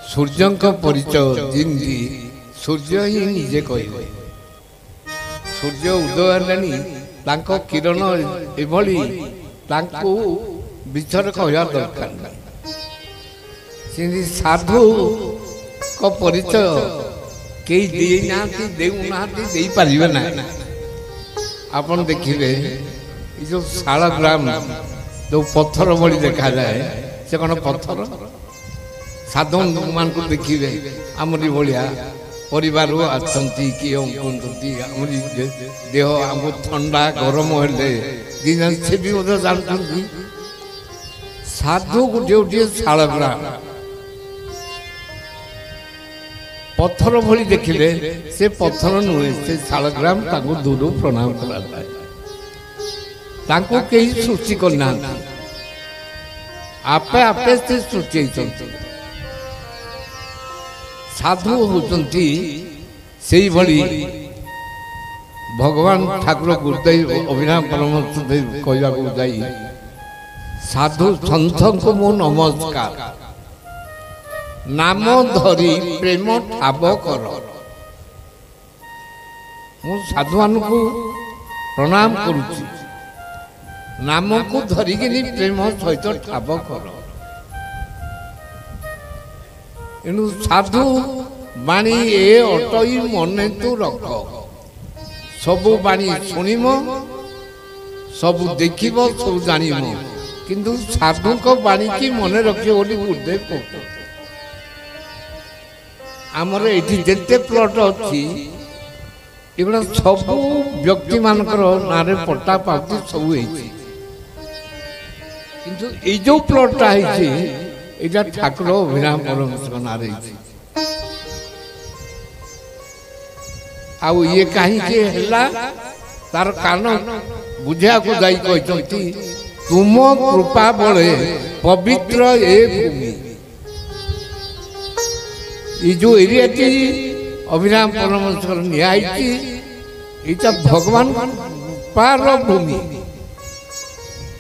सूर्य परिचय जिंदी सूर्य ही निजे कहे सूर्य उदय है किरण एभली विचार कहवा दरकार नहीं साधु को परिचय कई देना आपन देखिए जो शालग्राम जो पत्थर भली देखा जाए से कौन पत्थर साधु मान को देखिए आमरी भाया परिवार आसती देह आम ठंडा गरम हेले से भी जानते साधु गोटे गोटे शालग्राम पत्थर भली देखिले से पत्थर नुहे से शालग्राम दूर प्रणाम कराए कहीं सृष्टि करना आपे आपे से सृष्टि साधु होती से भली भगवान ठाकुर गुरुदेव अभिनव परमहंस देव कहवाक जाई साधु सन्थ को मो नमस्कार नाम धरी प्रेम ठाब कर मु साधु मान को प्रणाम करुच्ची नाम को धरिकी प्रेम सहित ठाब कर एनु साधु बाणी ए अटई मन तू रख सबु बाणी शुणिम सब देख सब जान किंतु साधु को बाणी की मन रखिए बोली गुरुदेव आमर ये जिते प्लट अच्छी एगुड़ा सब व्यक्ति मान ना पट्टा पाती सब किंतु ये जो प्लटा है ठाकुर अभिनव परमहंस ना आउ ये कहीं तार कारण बुझा को जाई कहते तुम कृपा बड़े पवित्र ए भूमि ये जो एरिया अभिनव परमहंस निया भगवान पार भूमि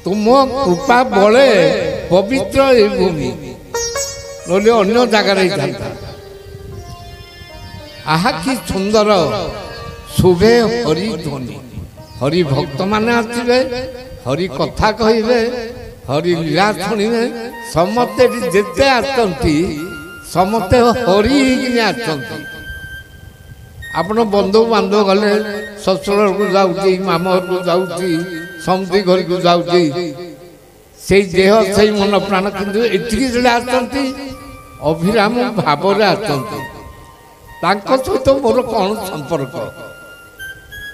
तुम कृपा बड़े पवित्र ए भूमि नले अन्य जगह आहा कि सुंदर शुभे हरि ध्वनि हरि भक्त माने आसवे हरि कथा कहे हरि लीला शुणे समस्ते जिते आसती समस्ते हरि आसती आपण बंधु बांधव गले ससुर को जाऊँगी मामा घर को जाऊँगी समझी घर को जाऊँगी से देह से मन प्राण किंतु एतिकी आसती अभिराम भाव आसती सहित मोर कौन संपर्क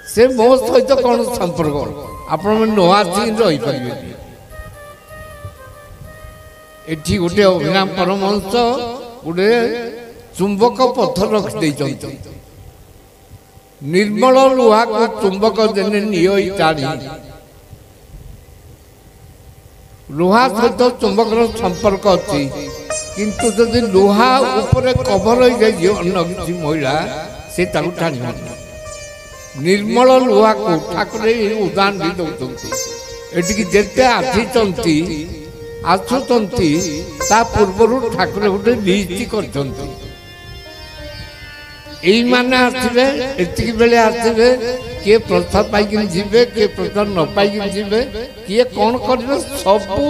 से मो सहित कौन संपर्क आप नो आसी रहीपर एठी गोटे अभिनव परमहंस गोटे चुंबक पत्थर रखिदे निर्मल लुहा को चुंबक देने निई टाणी लुहा सहित चुंबक संपर्क अच्छी किंतु जदि लुहा ऊपर कभर हो जाए अन्य किसी महिला से टाणी निर्मल लुहा को ठाकुर उदाहरण भी दौरान एटिकी जिते आसी आसुंती ता पूर्व ठाकुर गोटे लिस्ट कर माने आसवे एतिकी बेले आसवे किए प्रसाद पाइक जीवे किए प्रसाद न पाइक जीवे किए कौन करेंगे सबू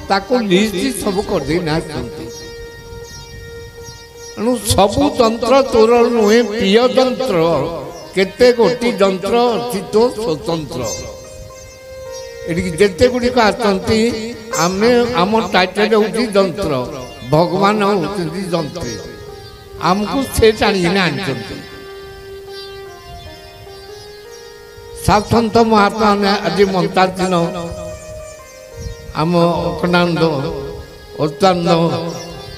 ताको लिस्ट सब कर देना तेणु सबू तंत्र तोर नुहे प्रिय तंत्र केते गोटी जंत्र अच्छी तो स्वतंत्र ये जिते गुड़िक आसती आम आम टाइटल हूँ जंत्र भगवान होती जंत्री आमको से टाणी सात महात्मा ने आज मंता दिन आम अखंडानंद अच्युतानंद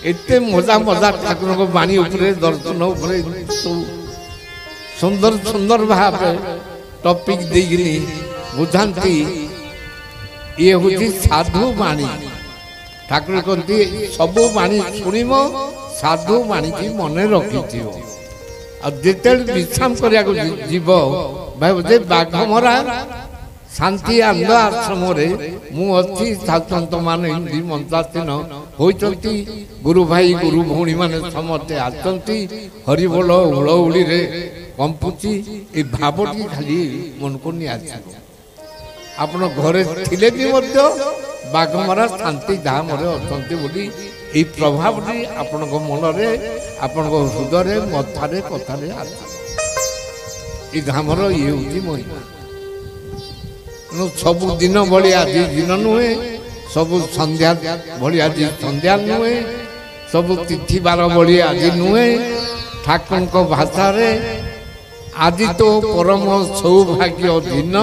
एत मजा मजा ठाकुर को बाणी दर्शन सुंदर सुंदर भाव टॉपिक देगी बुझाती ये हूँ साधु बाणी ठाकुर कहते सबू बाणी शुणिम साधु बाणी की मन रखी जिते विश्राम करने जीव भाई बाघमरा शांति आनंद आश्रम मुझी साधु मान हिंदी मंत्रासीन होइचंती गुरु भाई गुरु भौणी माने समस्ते आसंती हरिबोल हुलहुली रे कंपुची ए भावटी खाली मन को नि आसी आपण घरे थिले भी मध्य बाघमरा शांति धाम रे अछंती बोली ए प्रभावटी आपण को मन रे आपण को हृदय रे मथा रे कथा रे आसी ए धाम रो ये होती महिमा सब दिन भली आज दिन नुहे सब संध्या भली आज संध्या नुहे सब तिथि बार भली आज नुहे ठाकुर को भाषा रे आज तो परम सौभाग्य दिन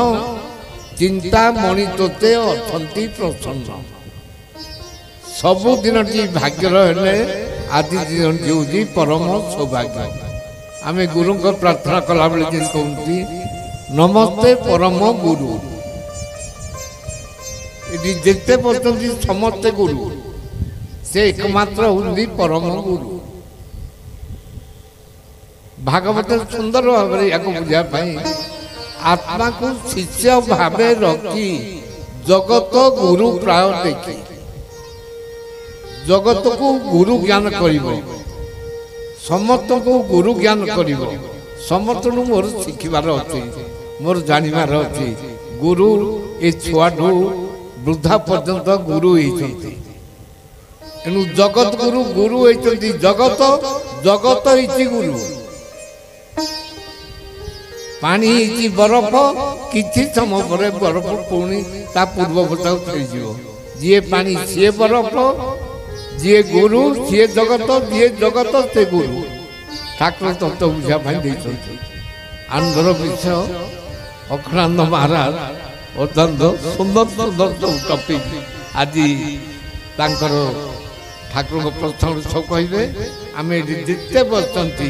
चिंता मणि तोते अछंती प्रसन्न सबु दिन टी भाग्य हेले आज दिन जो परम सौभाग्य आमे गुरु को प्रार्थना कला बेले जिन कहती नमस्ते परम गुरु जिते पर्यटन समस्ते गुरु से एकमात्र होती परम गुरु भागवत सुंदर भाव या बुझापी आत्मा को शिष्य भाव रखी जगत गुरु प्राय देखी जगत को गुरु ज्ञान कर समस्त को गुरु ज्ञान कर समस्त मोर शिखबार अच्छे मोर जानवर अच्छे गुरु ए छुआठू वृद्धा पर्यंत गुरु एनु जगत गुरु गुरु जगत जगत गुरु पानी बरफ किछि समय पर बरफ पुणी ता पूर्व पता फेरी जी पानी सी बरफ जी गुरु सी जगत जी जगत से गुरु ठाकुर तत्व बुझा आंध्र विषय अखंड महाराज अत्यंत सुंदर सुंदर सब टपिक आज ठाकुर प्रश्न सब कहे आम जिते बसती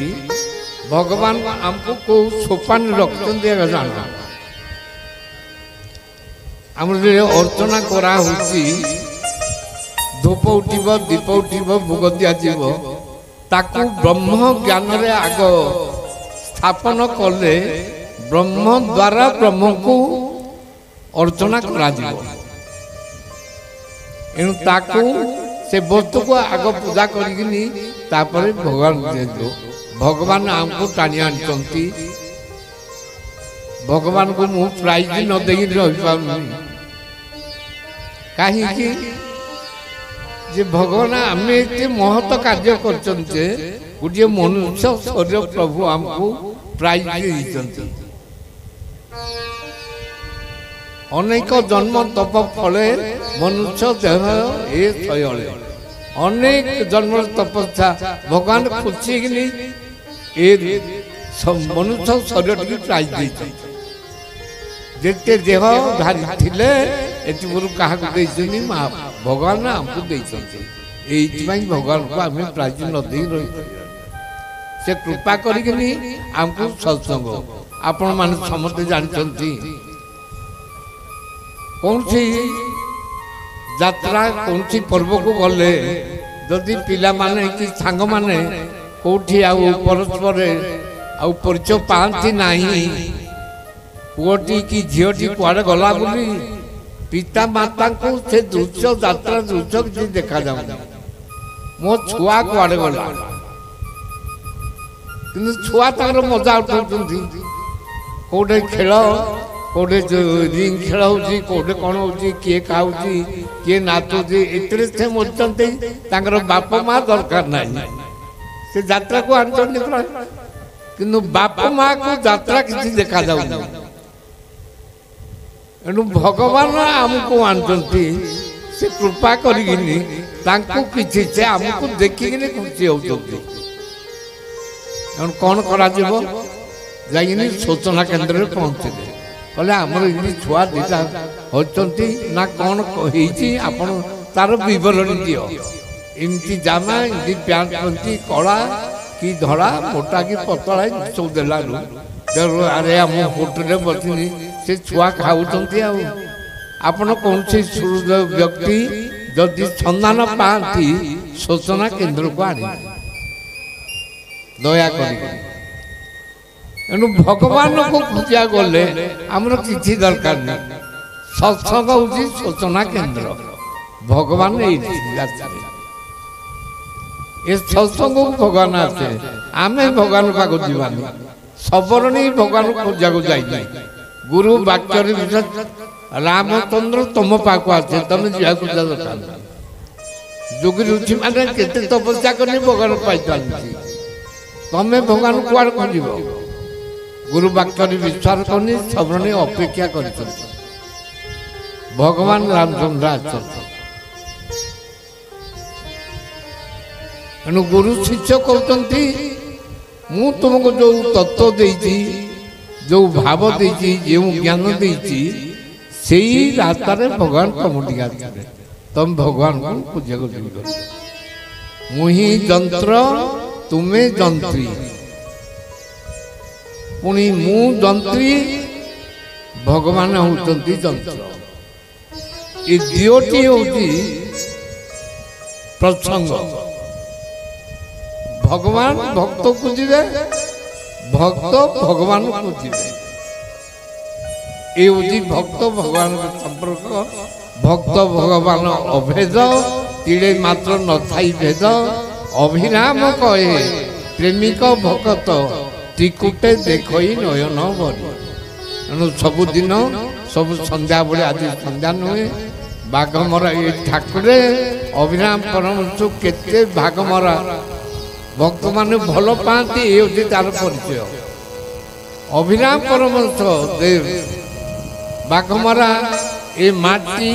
भगवान आमको कौ सोपान रखते जान आम अर्चना करा धूप उठब दीप उठब भोग दिज्व ताकू ब्रह्म ज्ञान रे आग स्थापन कले ब्रह्म द्वारा ब्रह्म को अर्चना करा से वस्तु को आग पूजा करी भगवान दे भगवान आमको टाणी आनी भगवान को मु प्राइज न दे रही कहीं भगवान आम ये महत कार्य कर गोटे मनुष्य शरीर प्रभु आमको प्राइज दे अनेक जन्म तप फले मनुष्य देह ए शयले अनेक जन्म तपस्या भगवान खुशी मनुष्य शरीर की प्राइज देते देह धारी थिले एति गुरु कहा भगवान आमको देते भगवान को आम प्राइज न दे रही से कृपा करी आमको सत्संग आपण मान समस्ते जानते कौन सी यात्रा कौन सी पर्व को गले जदि पिला माने कि सांग माने कोठी आउ परस्पर आउ परिचय पाती नहीं पुओटी की झीटी कुआड़े गला बोली पिता माता को से दृश्य यात्रा दृश्य किसी देखा जाऊ मो छुआ कुआड़े गला कि छुआ तर मजा उठाउछंती कोठे खेल कोठे रिंग खेल होची कोठे कौन होची किए खाऊची किए नाचुची इतने से मरचंती तांकर बाप माँ दरकार नहीं से यात्रा को आनचंती किंतु बाप माँ को यात्रा किसी देखा जाउनी एनु भगवान आमको आनचंती से कृपा करिगिनी तांको किछि से आमको देखिगिनी खुशी होउचंती एनु कोन करा जीवो जाइनी सूचना केंद्र रे पहुंचले कहले आमर इ छुआ दिटा होचंती ना कोन कहिची आपण तार विवरण दियो इमती जामा इमती प्यांट पंती कला कि धड़ा मोटा कि पतला सब देलानु अरे आम होटल बसनी से छुआ खाऊंट आपण कौन से व्यक्ति जदि सन्धान पाती सूचना केन्द्र को आने दया करू भगवान को पूजा गले आमर किसी दरकार नहीं सत्संग हूँ सूचना केन्द्र भगवान ए सत्संग को भगवान आसे आमे भगवान पाक जीवानी सबरणी भगवान खोजा को जाई गुरु वाक्य रामचंद्र तुम पाक आसे तुम जा को दरकार जोगी रुचि माने केते तपस्या करनी भगवान पाई तमें भगवान कुआड़ खोज गुरु वाक्य विश्वास करनी सबरणी अपेक्षा कर भगवान रामचंद्र आसते तेणु गुरु शिष्य कहते मु तुमको जो तत्व देती जो भाव देती जो ज्ञान देती से रास्ता भगवान तुम टिके तुम भगवान को पूजा कर मुही जंत्र तुम्हें जंत्री पुणी मु जंत्री भगवान होती जंत्र ये दियोटी होती प्रसंग भगवान भक्त को जीवे भक्त भगवान को जीवे ये भक्त भगवान संपर्क भक्त भगवान अभेद तीड़े मात्र न थाई भेद अभिराम कहे प्रेमिक भक्त त्रिकुटे देखई नयन भरी तेणु सबुदिन सब संध्या बेले आज संध्या नुहे बाघमरा ये ठाकुरे अभिराम परमहंस केते भागमरा भक्त मान भल पाती ये तार परिचय अभिराम परमहंस देव बाघमरा ये माटी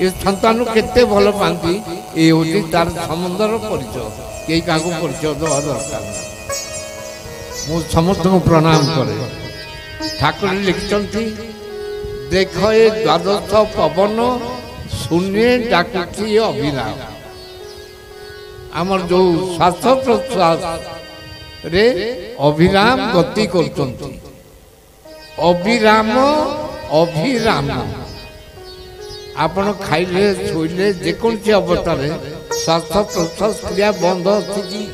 ये संतान केते भल पाती ये तार समुद्र परिचय कई क्या परिचय देवा दरकार मु समस्त को प्रणाम करे ठाकुर लिखिं देख ये द्वादश पवन शून्य डाकुची अभिराम आमर जो श्वास प्रश्वास रे अभिराम गति करते अभिराम अभिराम आपण खाइले शोले जेकोसी अवस्था श्वास प्रश्वास क्रिया बंद अच्छी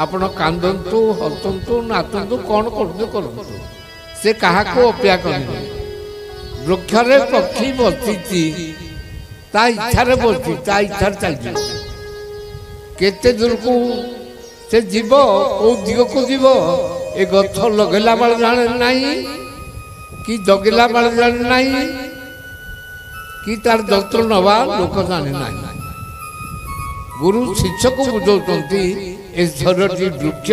आपण कांदंतु हसंतु नाचंतु कौन करूँ से कहा को अपेक्षा करेंगे वृक्षरे पक्षी बसी ता इच्छा बसी ता इच्छा चल केते दूर को से जीव को दिग को जीव ए गछ लगेला बेल जाने नहीं कि जगिला बेल जाने नहीं कि तार जत्र नवा लोक जाने नहीं गुरु शिष्य को बुझाते ए शरीर वृक्ष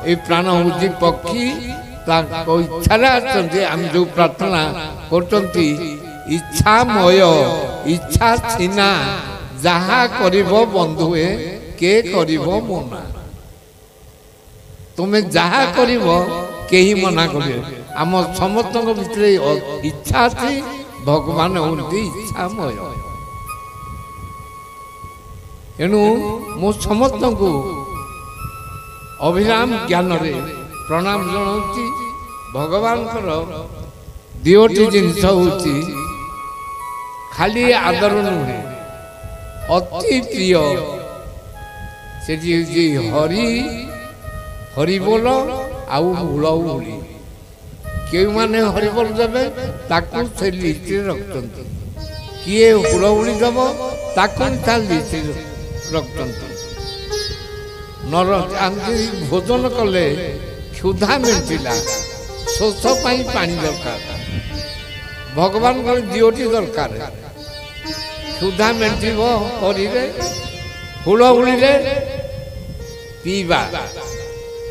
ए प्राण हूँ पक्षी इच्छा आम जो प्रार्थना करते इच्छामय इच्छा छीना जहा करिब बंधुए के करिब मना तुम्हें जहा करिब केही मना करिबे आम समस्त भितर इच्छा अच्छी भगवान होती इच्छामय एणु मु समस्त को अभिराम ज्ञान रे प्रणाम जनाऊँगी भगवान दियोटी जिनस होती खाली आदर नुहे अति प्रिय से हरि हरि बोल आउ हुलहुली क्यों माने हरि बोल देवे ताकू से लिस्ट रखते किए हुलहुली दब ताकू लिस्ट रखते नर भोजन कले क्षुधा मिलता शोष पानी दरकार भगवान को दियोटी दरकार क्षुधा मिलव हुलहुली पीवा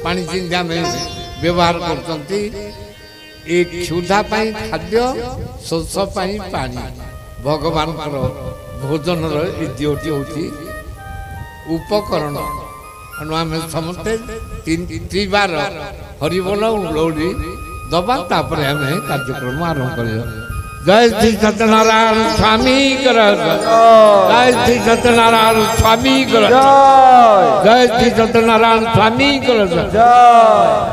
पानी चिंता में व्यवहार करते क्षुधा पाई खाद्य शोष पाई पानी भगवान भोजन दियोटी होती उपकरण आम समस्ते त्रिबार हरिबोल हुलहुली दबा तापर आम कार्यक्रम आरंभ कर जय श्री सत्यनारायण स्वामी कर जय श्री सत्यनारायण स्वामी कर जय श्री सत्यनारायण स्वामी कर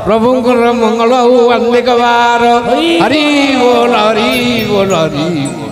प्रभु मंगल हो अनेक बार हरि बोल हरि बोल हरि बोल।